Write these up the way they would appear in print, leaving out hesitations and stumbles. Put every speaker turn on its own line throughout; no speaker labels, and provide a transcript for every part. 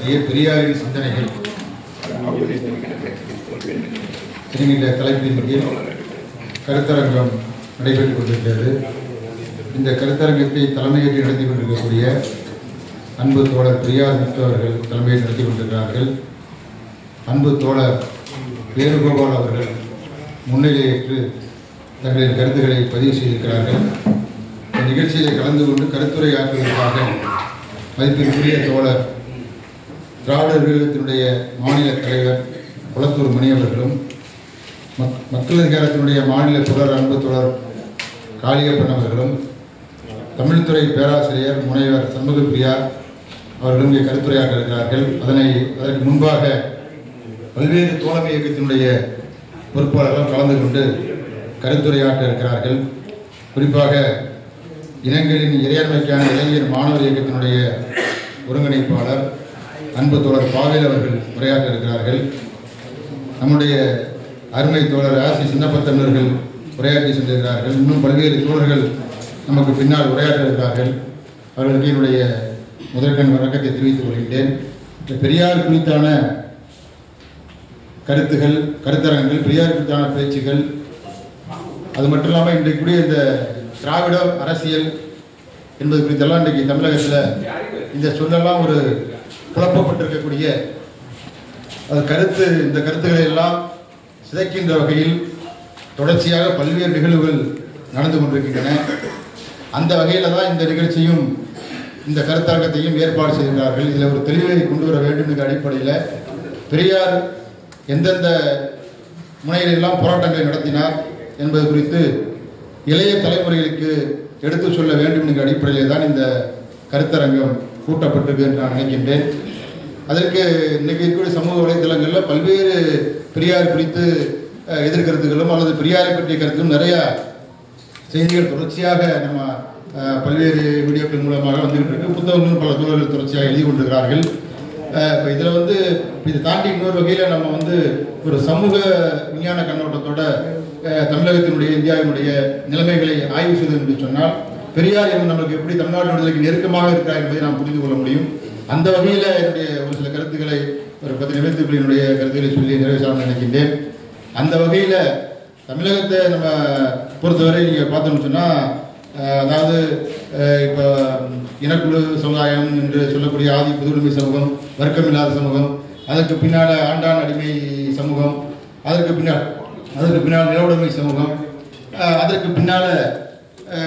பெரியாரின் சிந்தனைகள் என்கின்ற தலைப்பின் கீழ் கருத்தரங்கம் நடைபெற்றுக் கொண்டிருக்கிறது. இந்த கருத்தரங்கத்தை தலைமையேற்று நடத்தி கொண்டிருக்கக்கூடிய அன்பு தோழர் பெரியார் அவர்கள் தலைமையை நடத்தி கொண்டிருக்கிறார்கள். அன்பு தோழர் வேணுகோபால் அவர்கள் முன்னிலையேற்று தங்களின் கருத்துக்களை பதிவு செய்திருக்கிறார்கள். இந்த நிகழ்ச்சியில் கலந்து கொண்டு கருத்துரை ஆற்றுவதற்காக மதிப்பிற்குரிய தோழர் திராவிடர் கழகத்தினுடைய மாநில தலைவர் குளத்தூர் மணி அவர்களும் மக்கள் அதிகாரத்தினுடைய மாநில தொடர் அன்பு தொடர் காளியப்பன் அவர்களும் தமிழ்துறை பேராசிரியர் முனைவர் சண்முகப்பிரியா அவர்களும் இங்கே கருத்துரையாற்ற இருக்கிறார்கள். அதற்கு முன்பாக பல்வேறு தோழமை இயக்கத்தினுடைய பொறுப்பாளர்களும் கலந்து கொண்டு கருத்துரையாற்ற இருக்கிறார்கள். குறிப்பாக இனங்களின் இறையாண்மைக்கான இளைஞர் மாணவர் இயக்கத்தினுடைய ஒருங்கிணைப்பாளர் அன்பு தோழர் பாவேல் அவர்கள் உரையாற்ற இருக்கிறார்கள். நம்முடைய அருமை தோழர் ஆசி சின்னப்பத்தனர்கள் உரையாற்றி சென்றிருக்கிறார்கள். இன்னும் பல்வேறு தோழர்கள் நமக்கு பின்னால் உரையாற்ற இருக்கிறார்கள். அவர்களுக்கு என்னுடைய முதற்கண் வணக்கத்தை தெரிவித்துக் கொள்கின்றேன். பெரியார் குறித்தான கருத்துகள், கருத்தரங்குகள், பெரியார் குறித்தான பேச்சுகள், அது மட்டும் இல்லாமல் இன்றைக்குரிய இந்த திராவிட அரசியல் என்பது குறித்தெல்லாம் இன்றைக்கு தமிழகத்தில் இந்த சொல்லெல்லாம் ஒரு குழப்பப்பட்டிருக்கக்கூடிய இந்த கருத்துக்களை எல்லாம் சிதைக்கின்ற வகையில் தொடர்ச்சியாக பல்வேறு நிகழ்வுகள் நடந்து கொண்டிருக்கின்றன. அந்த வகையில் தான் இந்த நிகழ்ச்சியும் இந்த கருத்தரங்கத்தையும் ஏற்பாடு செய்கிறார்கள். இதில் ஒரு தெளிவை கொண்டு வர வேண்டும் என்ற அடிப்படையில் பெரியார் எந்தெந்த முனையிலெல்லாம் போராட்டங்களை நடத்தினார் என்பது குறித்து இளைய தலைமுறைகளுக்கு எடுத்து சொல்ல வேண்டும் என்ற அடிப்படையில் தான் இந்த கருத்தரங்கம் கூட்டப்பட்டிருக்கு என்று நான் நினைக்கின்றேன். அதற்கு இன்றைக்கு இருக்கக்கூடிய சமூக வலைதளங்களில் பல்வேறு பெரியார் குறித்து எதிர்கருத்துகளும் அல்லது பெரியாரை பற்றிய கருத்தும் நிறைய செய்திகள் தொடர்ச்சியாக நம்ம பல்வேறு வீடியோக்கள் மூலமாக வந்துகிட்டு இருக்கு. புத்தகங்களும் பல தோழர்கள் தொடர்ச்சியாக எழுதி கொண்டிருக்கிறார்கள். இப்போ இதில் இதை தாண்டி இன்னொரு வகையில் நம்ம ஒரு சமூக விஞ்ஞான கண்ணோட்டத்தோட தமிழகத்தினுடைய இந்தியாவினுடைய நிலைமைகளை ஆய்வு செய்து என்று சொன்னால் பெரியார் நம்மளுக்கு எப்படி தமிழ்நாட்டு விடுதலைக்கு நெருக்கமாக இருக்கிறார் என்பதை நாம் புரிந்து கொள்ள முடியும். அந்த வகையில் என்னுடைய ஒரு சில கருத்துக்களை ஒரு 10 நிமிடத்துக்குள் என்னுடைய கருத்துக்களை சொல்லி நிறைவேற்ற நினைக்கின்றேன். அந்த வகையில் தமிழகத்தை நம்ம பொறுத்தவரை நீங்கள் பார்த்தோம்னு சொன்னால், அதாவது இப்போ இனக்குழு சமுதாயம் என்று சொல்லக்கூடிய ஆதி புதுவுரிமை சமூகம், வர்க்கமில்லாத சமூகம், அதற்கு பின்னால் ஆண்டான் அடிமை சமூகம், அதற்கு பின்னால் நிலவுடைமை சமூகம், அதற்கு பின்னால்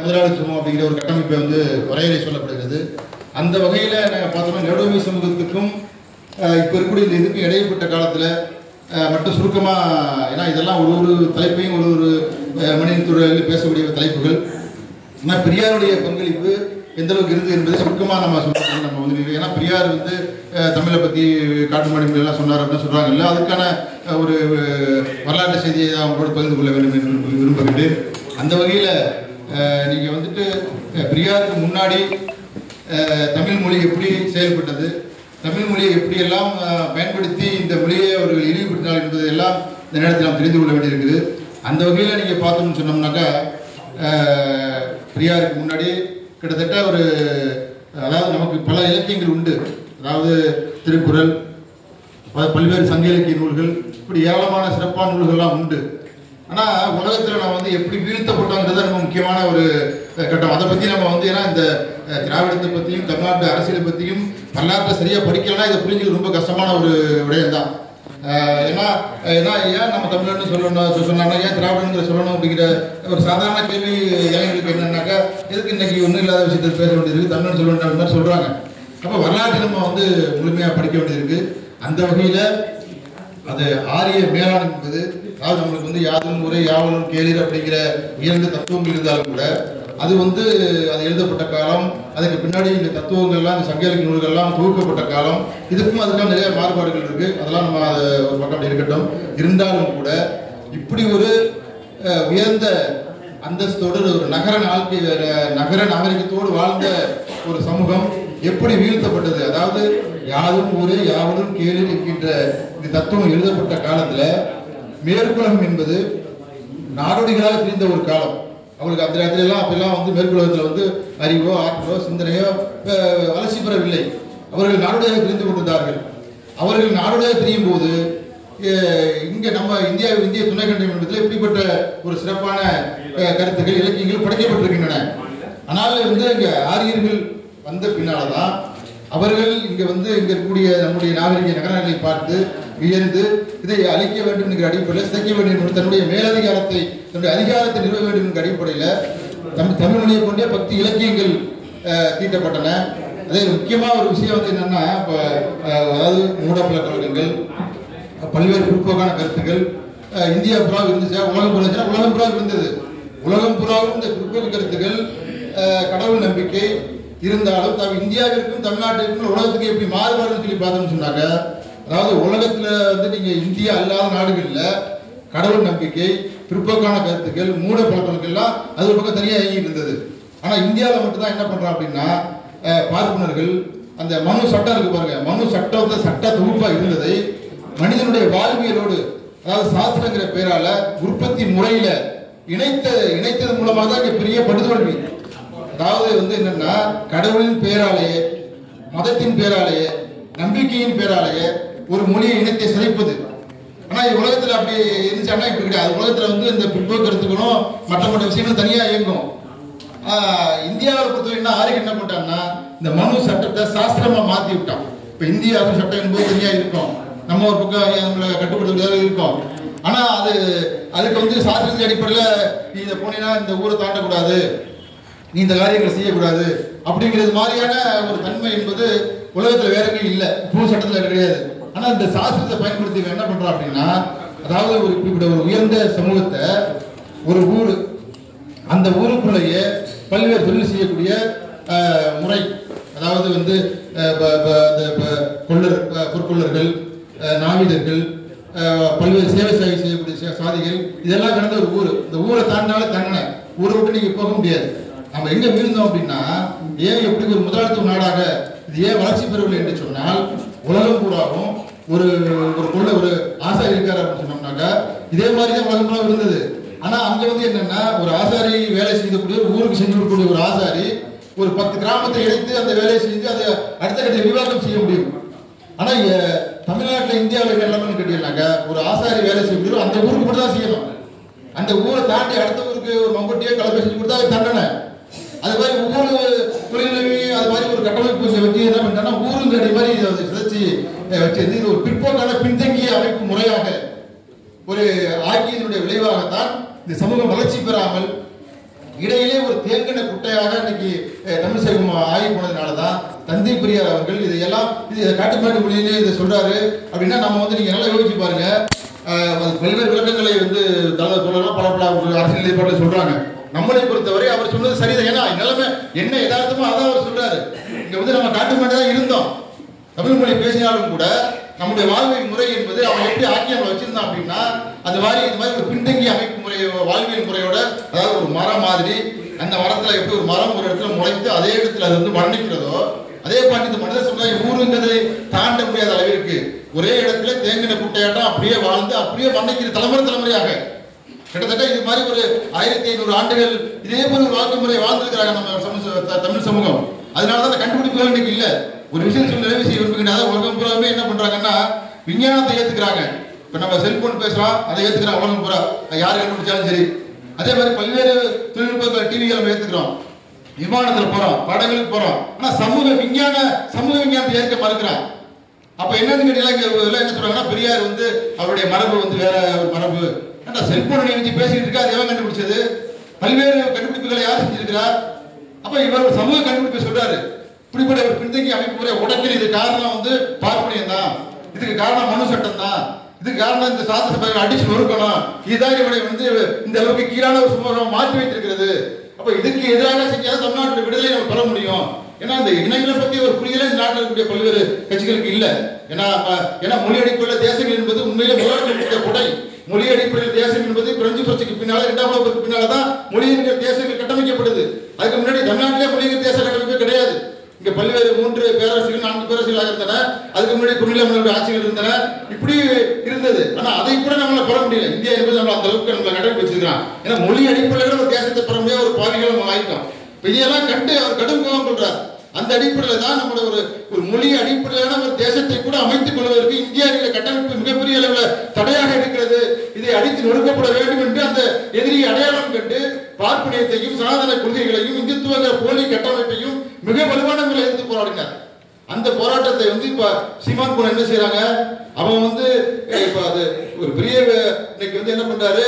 முதலாளி சமூகம் அப்படிங்கிற ஒரு கட்டமைப்பை வரையறை சொல்லப்படுகிறது. அந்த வகையில் நாங்கள் பார்த்தோம்னா நிலவுடைமை சமூகத்துக்கும் இப்போ இருக்கக்கூடிய இந்த இதுக்கும் இடைப்பட்ட காலத்தில் மட்டும் சுருக்கமாக, ஏன்னா இதெல்லாம் ஒரு தலைப்பையும் ஒரு மனித துறையில் பேசக்கூடிய தலைப்புகள். ஆனால் பெரியாருடைய பங்களிப்பு எந்த அளவுக்கு இருந்தது என்பதை சுருக்கமாக நம்ம சொல்லுவோம். நம்ம ஏன்னா பெரியார் தமிழை பற்றி காட்டுமாடி எல்லாம் சொன்னார் அப்படின்னு சொல்கிறாங்கல்ல, அதுக்கான ஒரு வரலாற்று செய்தியை அவங்களோட பகிர்ந்து கொள்ள வேண்டும் என்று விரும்புகின்றேன். அந்த வகையில் நீங்கள் பெரியாருக்கு முன்னாடி தமிழ் மொழி எப்படி செயல்பட்டது, தமிழ் மொழியை எப்படியெல்லாம் பயன்படுத்தி இந்த மொழியை அவர்கள் இழிவுபடுத்தினார் என்பதை எல்லாம் இந்த நேரத்தில் நாம் தெரிந்து கொள்ள வேண்டியிருக்குது. அந்த வகையில் நீங்கள் பார்த்தோம்னு சொன்னோம்னாக்கா, பெரியாருக்கு முன்னாடி கிட்டத்தட்ட அதாவது நமக்கு பல இலக்கியங்கள் உண்டு. அதாவது திருக்குறள், பல்வேறு சங்க இலக்கிய நூல்கள், இப்படி ஏராளமான சிறப்பான நூல்கள்லாம் உண்டு. ஆனால் உலகத்தில் நம்ம எப்படி வீழ்த்தப்பட்டோங்கிறது ரொம்ப முக்கியமான ஒரு கட்டம். அதை பற்றி நம்ம ஏன்னா இந்த திராவிடத்தை பற்றியும் தமிழ்நாட்டு அரசியலை பற்றியும் வரலாற்றை சரியாக படிக்கலன்னா இதை புரிஞ்சுக்க ரொம்ப கஷ்டமான ஒரு விடயம் தான். ஏன்னா ஏன் நம்ம தமிழ்னு சொன்னாங்கன்னா ஏன் திராவிடங்கிற சொல்லணும் அப்படிங்கிற ஒரு சாதாரண கேள்வி இளைஞர்களுக்கு என்னன்னாக்கா, எதுக்கு இன்னைக்கு ஒன்றும் இல்லாத விஷயத்தை பேச வேண்டியது, தமிழ்னு சொல்ல வேண்டிய மாதிரி சொல்கிறாங்க. அப்போ வரலாற்றை நம்ம முழுமையாக படிக்க வேண்டியது. அந்த வகையில் அது ஆரிய மேலாண் என்பது, அதாவது நம்மளுக்கு யாதும் ஊரே யாவலும் கேளீர் அப்படிங்கிற உயர்ந்த தத்துவங்கள் இருந்தாலும் கூட அது அது எழுதப்பட்ட காலம், அதுக்கு பின்னாடி இந்த தத்துவங்கள்லாம், இந்த சங்க இலக்கிய நூல்கள்லாம் தொகுக்கப்பட்ட காலம், இதுக்கும் அதுக்கெல்லாம் நிறைய மாறுபாடுகள் இருக்கு. அதெல்லாம் நம்ம அது ஒரு பக்கம் இருக்கட்டும். இருந்தாலும் கூட இப்படி ஒரு உயர்ந்த அந்தஸ்தோடு ஒரு நகர நாகரிகத்தோடு வாழ்ந்த ஒரு சமூகம் எப்படி வீழ்த்தப்பட்டது, அதாவது யாதும் ஊரே யாவலும் கேளீர் என்கின்ற இந்த தத்துவம் எழுதப்பட்ட காலத்தில் மேற்குலகம் என்பது நாடோடிகளாக பிரிந்த ஒரு காலம். அவங்களுக்கு அந்த இடத்துலலாம் அப்பெல்லாம் மேற்குலகத்தில் அறிவோ ஆற்றலோ சிந்தனையோ வளர்ச்சி பெறவில்லை. அவர்கள் நாடோடியாக பிரிந்து கொண்டிருந்தார்கள். அவர்கள் நாடுடைய தெரியும் போது இங்க நம்ம இந்திய துணைக்கண்டம் என்பதில் இப்படிப்பட்ட ஒரு சிறப்பான கருத்துக்கள் இலக்கியங்கள் படைக்கப்பட்டிருக்கின்றன. ஆனால் இங்க ஆரியர்கள் வந்த பின்னால்தான் அவர்கள் இங்க இங்க இருக்கக்கூடிய நம்முடைய நாகரிக நகரங்களை பார்த்து வியந்து இதை அழிக்க வேண்டும் என்கிற அடிப்படையில் சிதைக்க வேண்டும் என்று தன்னுடைய மேலதிகாரத்தை தன்னுடைய அதிகாரத்தை நிறுவ வேண்டும் என்கிற அடிப்படையில் தமிழ் மொழியை கொண்டே பக்தி இலக்கியங்கள் தீட்டப்பட்டன. அதே முக்கியமாக ஒரு விஷயம் என்னன்னா இப்போ அதாவது மூடப்பழக்க வழக்கங்கள் பல்வேறு பிற்போக்கான கருத்துக்கள் இந்தியா புறா இருந்துச்சு, உலகம் புறா உலகம் புறா இருந்தது. உலகம் புறாவும் இந்த பிற்போக்கு கருத்துக்கள் கடவுள் நம்பிக்கை இருந்தாலும் இந்தியாவிற்கும் தமிழ்நாட்டிற்கும் உலகத்துக்கு எப்படி மாறுபாடுன்னு சொல்லி பார்த்தோம்னு சொன்னாங்க. அதாவது உலகத்துல நீங்க இந்தியா அல்லாத நாடுகள்ல கடவுள் நம்பிக்கை பிற்போக்கான கருத்துக்கள் மூட பழக்கங்கள்லாம் அது ஒரு பக்கம் தனியாக இயங்கி இருந்தது. ஆனா இந்தியாவில் மட்டும்தான் என்ன பண்றோம் அப்படின்னா பார்ப்பனர்கள் அந்த மனு சட்டம் இருக்கு பாருங்க, மனு சட்டத்தை சட்ட தொகுப்பா இருந்ததை மனிதனுடைய வாழ்வியலோடு அதாவது சாஸ்திரங்கிற பேரால உற்பத்தி முறையில இணைத்தது மூலமாக தான் இங்க பெரிய படுதோல்வி. அதாவது என்னன்னா கடவுளின் பேராலேயே மதத்தின் பேராலேயே நம்பிக்கையின் பேராலேயே ஒரு மொழியை இணைத்தை சிதைப்பது. ஆனா உலகத்துல அப்படி இருந்துச்சான்னா இப்படி கிடையாது. உலகத்துல இந்த பிற்போக்கு கருத்துக்களும் மற்ற விஷயங்களும் தனியா இயங்கும். இந்தியாவை பொறுத்தவரை என்ன ஆரியர்கள் என்ன பண்ணிட்டாங்கன்னா இந்த மனு சட்டத்தை சாஸ்திரமா மாத்தி விட்டான். இப்ப இந்திய அரசு சட்டம் என்பது தனியா இருக்கும், நம்ம ஒரு பக்கம் நம்மளை கட்டுப்படுத்துறதுக்காக இருக்கும். ஆனா அதுக்கு சாஸ்திரத்தின் அடிப்படையில் நீ இதை போனீங்கன்னா இந்த ஊரை தாண்டக்கூடாது, நீ இந்த காரியங்களை செய்யக்கூடாது அப்படிங்கிறது மாதிரியான ஒரு தன்மை என்பது உலகத்துல வேற எங்கேயும் இல்லை, பூ சட்டத்துல கிடையாது. ஆனா இந்த சாஸ்திரத்தை பயன்படுத்தி என்ன பண்றோம் அப்படின்னா அதாவது ஒரு இப்படிப்பட்ட ஒரு உயர்ந்த சமூகத்தை ஒரு ஊர் அந்த ஊருக்குள்ளேயே பல்வேறு தொழில் செய்யக்கூடிய முறை, அதாவது பொற்கொள்ளர்கள் நாவிதர்கள் பல்வேறு சேவை செய்யக்கூடிய சாதிகள் இதெல்லாம் கடந்த ஒரு ஊர். இந்த ஊரை தாண்டினாலே தங்கன ஊரை விட்டு நீங்க போக முடியாது. நம்ம எங்க விழுந்தோம் அப்படின்னா ஏன் எப்படி ஒரு முதலாளித்துவ நாடாக இது ஏன் வளர்ச்சி பெறவில்லை என்று சொன்னால் உலகம் பூராவும் ஒரு ஆசாரி இருக்காரு அப்படின்னு சொன்னோம்னாக்கா இதே மாதிரி தான் உலகம் பூரா இருந்தது. ஆனா அங்க என்னன்னா ஒரு ஆசாரி வேலை செய்யக்கூடிய ஊருக்கு செஞ்சு கொடுக்கக்கூடிய ஒரு ஆசாரி ஒரு 10 கிராமத்தை இணைத்து அந்த வேலையை செஞ்சு அதை அடுத்த கட்ட விரிவாக்கம் செய்ய முடியும். ஆனா தமிழ்நாட்டில் இந்தியாவில் எல்லாமே கேட்டீங்கன்னாக்கா ஒரு ஆசாரி வேலை செய்ய முடியும் அந்த ஊருக்கு மட்டும் தான் செய்யணும். அந்த ஊரை தாண்டி அடுத்த ஊருக்கு ஒரு மம்பட்டியோ கலப்பை செஞ்சு கொடுத்தா அது தண்டனை. அது மாதிரி ஒவ்வொரு தொழிலையும் அது மாதிரி ஒரு கட்டமைப்பு வச்சு என்ன பண்ணிட்டாங்கன்னா ஊருங்கடி மாதிரி சிதைச்சி வச்சு இது ஒரு பிற்போக்கான பின்தங்கிய அமைப்பு முறையாக ஒரு ஆக்கியதனுடைய விளைவாகத்தான் இந்த சமூகம் வளர்ச்சி பெறாமல் இடையிலே ஒரு தேங்கின குட்டையாக இன்னைக்கு தமிழ் சமூகம் ஆகி போனதுனாலதான் தந்தை பெரியார் அவர்கள் இதையெல்லாம் காட்டுப்பாட்டு மொழியிலே இதை சொல்றாரு அப்படின்னா நம்ம நீங்க நல்லா யோசிச்சு பாருங்க. பல்வேறு விளக்கங்களை சொல்லலாம் பல அரசியல் நிலைப்பாடு சொல்றாங்க. நம்மளை பொறுத்தவரை அவர் சொன்னது சரிதான். ஏன்னா நிலைமை என்ன யதார்த்தமோ அதான் அவர் சொல்றாரு. இங்க நம்ம காட்டுப்பாட்டு தான் இருந்தோம், தமிழ் மொழி பேசினாலும் கூட நம்முடைய வாழ்வியல் முறை என்பது அவன் எப்படி ஆக்கி நம்ம வச்சிருந்தான் அப்படின்னா அது மாதிரி இது மாதிரி ஒரு பின்தங்கிய அமைப்பு முறை வாழ்வியல் முறையோட அதாவது ஒரு மரம் மாதிரி அந்த மரத்துல எப்படி ஒரு மரம் ஒரு இடத்துல முளைத்து அதே இடத்துல அது வர்ணிக்கிறதோ அதே மாதிரி இந்த மனித சமுதாயம் ஊருங்கிறதை தாண்ட முடியாத அளவிற்கு ஒரே இடத்துல தேங்கின குட்டையாட்டம் அப்படியே வாழ்ந்து அப்படியே வர்ணிக்கிற தலைமுறையாக கிட்டத்தட்ட இது மாதிரி ஒரு 1500 ஆண்டுகள் இதே மாதிரி ஒரு வாழ்க்கை முறை வாழ்ந்துருக்கிறாங்க நம்ம தமிழ் சமூகம். அதனாலதான் கண்டுபிடிப்புகள் இன்னைக்கு இல்ல. ஒரு விஷயம் சொல்லி நிறைவு செய்ய விரும்புகின்ற உலகம் பூராவே என்ன பண்றாங்கன்னா விஞ்ஞானத்தை ஏத்துக்கிறாங்க. இப்ப நம்ம செல்போன் பேசுறோம் அதை ஏத்துக்கிறாங்க உலகம் பூரா, யாரு கண்டுபிடிச்சாலும் சரி. அதே மாதிரி பல்வேறு தொழில்நுட்ப டிவிகளை நம்ம ஏத்துக்கிறோம், விமானத்துல போறோம், படங்களுக்கு போறோம். ஆனா சமூக விஞ்ஞானத்தை ஏற்க மறுக்கிறான். அப்ப என்னன்னு கேட்டீங்கன்னா என்ன சொல்றாங்கன்னா பெரியார் அவருடைய மரபு வேற ஒரு மரபு. செல்போன் வச்சு பேசிட்டு இருக்கா அது எவன் கண்டுபிடிச்சது? பல்வேறு கண்டுபிடிப்புகளை யார் செஞ்சிருக்கிறார்? அப்ப இவர் ஒரு சமூக கண்டுபிடிப்பு சொல்றாரு. இப்படிப்பட்ட ஒரு பின்தங்கிய அமைப்பு முறை உடக்கில் இது காரணம் பார்ப்பனியம் தான், இதுக்கு காரணம் மனு சட்டம் தான், இதுக்கு காரணம் இந்த சாத்திர சபை அடிச்சு நொறுக்கணும், இதுதான் இவனை இந்த அளவுக்கு கீழான ஒரு சமூகம் மாற்றி வைத்திருக்கிறது. அப்ப இதுக்கு எதிராக செஞ்சாலும் தமிழ்நாட்டுடைய விடுதலை நம்ம பெற முடியும். ஏன்னா இந்த இனங்களை பத்தி ஒரு புரிதலே இந்த நாட்டில் இருக்கக்கூடிய பல்வேறு கட்சிகளுக்கு இல்லை. ஏன்னா மொழி அடிப்படையில் தேசங்கள் என்பது உண்மையிலே முதலாளித்துவ கொடை. மொழி அடிப்படையில் தேசம் என்பது பிரெஞ்சு புரட்சிக்கு பின்னால 2ஆம் உலகத்துக்கு பின்னால்தான் மொழி என்கிற தேசங்கள் கட்டமைக்கப்படுது. அதுக்கு முன்னாடி தமிழ்நாட்டிலே மொழி தேச கட்டமைப்பே கிடையாது. இங்க பல்வேறு 3 பேரரசுகள் 4 பேரரசுகளாக இருந்தன. அதுக்கு முன்னாடி குறுநில ஆட்சிகள் இருந்தன. இப்படி இருந்தது. ஆனா அதை கூட நம்மளால பெற முடியல. இந்தியா என்பது நம்ம அந்த அளவுக்கு நம்ம கட்டமைப்பு வச்சிருக்கான். ஏன்னா மொழி அடிப்படையில் ஒரு தேசத்தை பெற முடியாத ஒரு பாவிகள் நம்ம ஆயிட்டோம். இதெல்லாம் கண்டு அவர் கடும் கோபம் கொள்றார். அந்த அடிப்படையில் தான் நம்மளோட ஒரு மொழி அடிப்படையிலான ஒரு தேசத்தை கூட அமைத்துக் கொள்வதற்கு கட்டமைப்பு மிகப்பெரிய அளவில் தடையாக இருக்கிறது, இதை அடித்து நொறுக்கப்பட வேண்டும் என்று அந்த எதிரியை அடையாளம் கண்டு பார்ப்பனியத்தையும் சனாதன கொள்கைகளையும் இந்துத்துவ போலி கட்டமைப்பையும் மிக வலுவான முறையில் எதிர்த்து போராடினார். அந்த போராட்டத்தை இப்ப சீமான் போன என்ன செய்யறாங்க, அவன் இப்ப அது ஒரு பெரிய இன்னைக்கு என்ன பண்றாரு,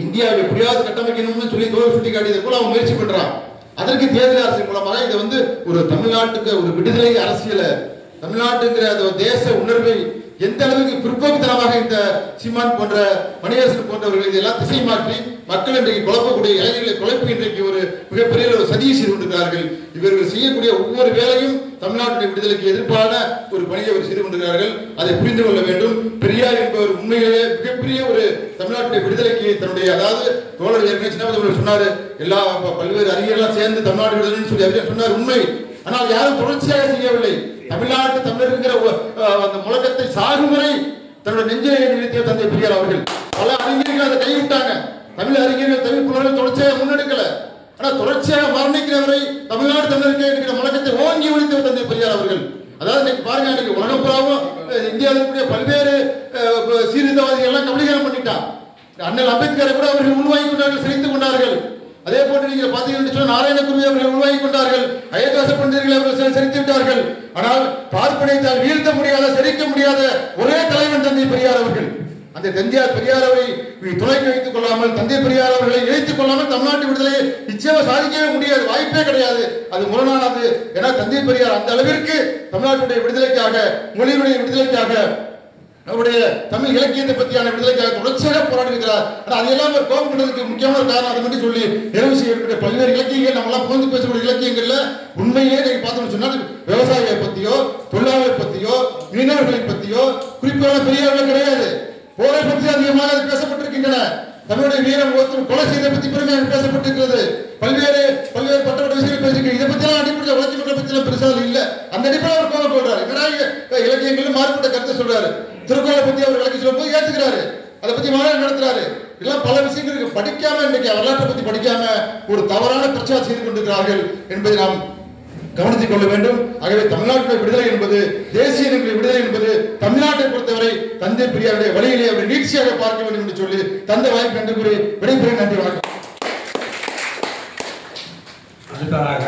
இந்தியாவை எப்படியாவது கட்டமைக்கணும்னு சொல்லி தோல் சுட்டி காட்டியது போல அவன் முயற்சி பண்றான். அதற்கு தேர்தல் அரசியல் மூலமாக இதை ஒரு தமிழ்நாட்டுக்கு ஒரு விடுதலை அரசியல, தமிழ்நாட்டுங்கிற அந்த தேச உணர்வை எந்த அளவுக்கு பிற்போக்குத்தனமாக இந்த சீமான் போன்ற மணியரசன் போன்றவர்கள் இதெல்லாம் திசை மாற்றி மக்கள் இன்றைக்கு குழப்பக்கூடிய இளைஞர்களை குழப்பி இன்றைக்கு ஒரு மிகப்பெரிய ஒரு சதியை செய்து கொண்டிருக்கிறார்கள். இவர்கள் செய்யக்கூடிய ஒவ்வொரு வேலையும் தமிழ்நாட்டுடைய விடுதலைக்கு எதிர்ப்பான ஒரு பணியை அவர் செய்து கொண்டிருக்கிறார்கள். அதை புரிந்து கொள்ள வேண்டும். பெரியார் என்பவர் உண்மையிலேயே மிகப்பெரிய ஒரு தமிழ்நாட்டுடைய விடுதலைக்கு தன்னுடைய, அதாவது தோழர் ஏற்கனவே சின்ன சொன்னாரு, எல்லா பல்வேறு அறிஞர்கள்லாம் சேர்ந்து தமிழ்நாடு விடுதலைன்னு சொல்லி சொன்னார், உண்மை. ஆனால் யாரும் தொடர்ச்சியாக செய்யவில்லை. தமிழ்நாட்டு தமிழருங்கிற அந்த முழக்கத்தை சாகுமுறை தன்னுடைய நெஞ்சிலே நிறுத்திய தந்தை பெரியார் அவர்கள். பல அறிஞர்கள் அதை கைவிட்டாங்க. தமிழ் அறிஞர்கள், தமிழ் புலவர்கள் தொடர்ச்சியாக முன்னெடுக்கல. ஆனா தொடர்ச்சியாக மரணிக்கிறவரை தமிழ்நாடு தமிழருக்கு இருக்கிற முழக்கத்தை ஓங்கி ஒழித்த தந்தை பெரியார் அவர்கள். அதாவது இன்னைக்கு பாருங்க, இன்னைக்கு உலகம் புறாவும் இந்தியாவில் இருக்கக்கூடிய பல்வேறு சீர்திருத்தவாதிகள் எல்லாம் கபலீகரம் பண்ணிட்டான். அண்ணல் அம்பேத்கரை கூட அவர்கள் உள்வாங்கி கொண்டார்கள், சிரித்துக் கொண்டார்கள். அதே போன்று நீங்கள் பார்த்தீங்கன்னா நாராயணகுருவி அவர்கள் உருவாகி கொண்டார்கள், அயோத்தியாச பண்டிதர்களை அவர்கள் செரித்து விட்டார்கள். ஆனால் பார்ப்பனைத்தால் வீழ்த்த முடியாத, செரிக்க முடியாத ஒரே தலைவன் தந்தை பெரியார் அவர்கள். அந்த தந்தை பெரியார் அவரை துணைக்கு வைத்துக் கொள்ளாமல், தந்தை பெரியார் அவர்களை இணைத்துக் கொள்ளாமல் தமிழ்நாட்டு விடுதலையை நிச்சயமா சாதிக்கவே முடியாது, வாய்ப்பே கிடையாது. அது முரணானது. ஏன்னா தந்தை பெரியார் அந்த அளவிற்கு தமிழ்நாட்டுடைய விடுதலைக்காக, மொழியுடைய விடுதலைக்காக, அவருடைய தமிழ் இலக்கியத்தை பற்றியான விடுதலைக்காக தொடர்ச்சியாக போராடி இருக்கிறார். ஆனால் அதெல்லாம் ஒரு கோபம் கொண்டதுக்கு முக்கியமான காரணம் அதை மட்டும் சொல்லி நிறைவு செய்யக்கூடிய பல்வேறு இலக்கியங்கள் நம்மளாம் புகழ்ந்து பேசக்கூடிய இலக்கியங்கள்ல உண்மையிலேயே நீங்க பார்த்தோம்னு சொன்னால் விவசாயிகளை பத்தியோ, தொழிலாளர்களை பத்தியோ, மீனவர்களை பத்தியோ குறிப்பான பெரியவர்கள் கிடையாது. போரை பற்றி அதிகமாக பேசப்பட்டிருக்கின்றன. தமிழுடைய வீரம் ஒருத்தர் கொலை செய்த பற்றி பெருமையாக பேசப்பட்டிருக்கிறது. பல்வேறு பட்டப்பட்ட விஷயங்கள் பேசிக்க. இதை பத்தி எல்லாம் அடிப்படை வளர்ச்சி மன்ற பத்தி எல்லாம் பெருசாக இல்ல. அந்த அடிப்படையில் அவர் கோபம் கொள்றாரு. இலக்கியங்களும் மாறுபட்ட கருத்தை சொல்றாரு. திருக்குறளை பத்தி அவர் விளக்கி சொல்லும் போது ஏத்துக்கிறாரு, அதை பத்தி மாநாடு நடத்துறாரு. இதெல்லாம் பல விஷயங்களுக்கு படிக்காம, இன்னைக்கு வரலாற்றை பத்தி படிக்காம ஒரு தவறான பிரச்சாரம் செய்து கொண்டிருக்கிறார்கள் என்பதை நாம் கவனித்துக் கொள்ள வேண்டும். ஆகவே தமிழ்நாட்டுடைய விடுதலை என்பது, தேசிய இனங்களுடைய விடுதலை என்பது தமிழ்நாட்டை பொறுத்தவரை தந்தை பெரியாருடைய வழியிலே அவரை நீட்சியாக பார்க்க வேண்டும் என்று சொல்லி தந்த வாய்ப்பு நன்றி கூறி விடைபெறும். நன்றி, வணக்கம்.
அடுத்ததாக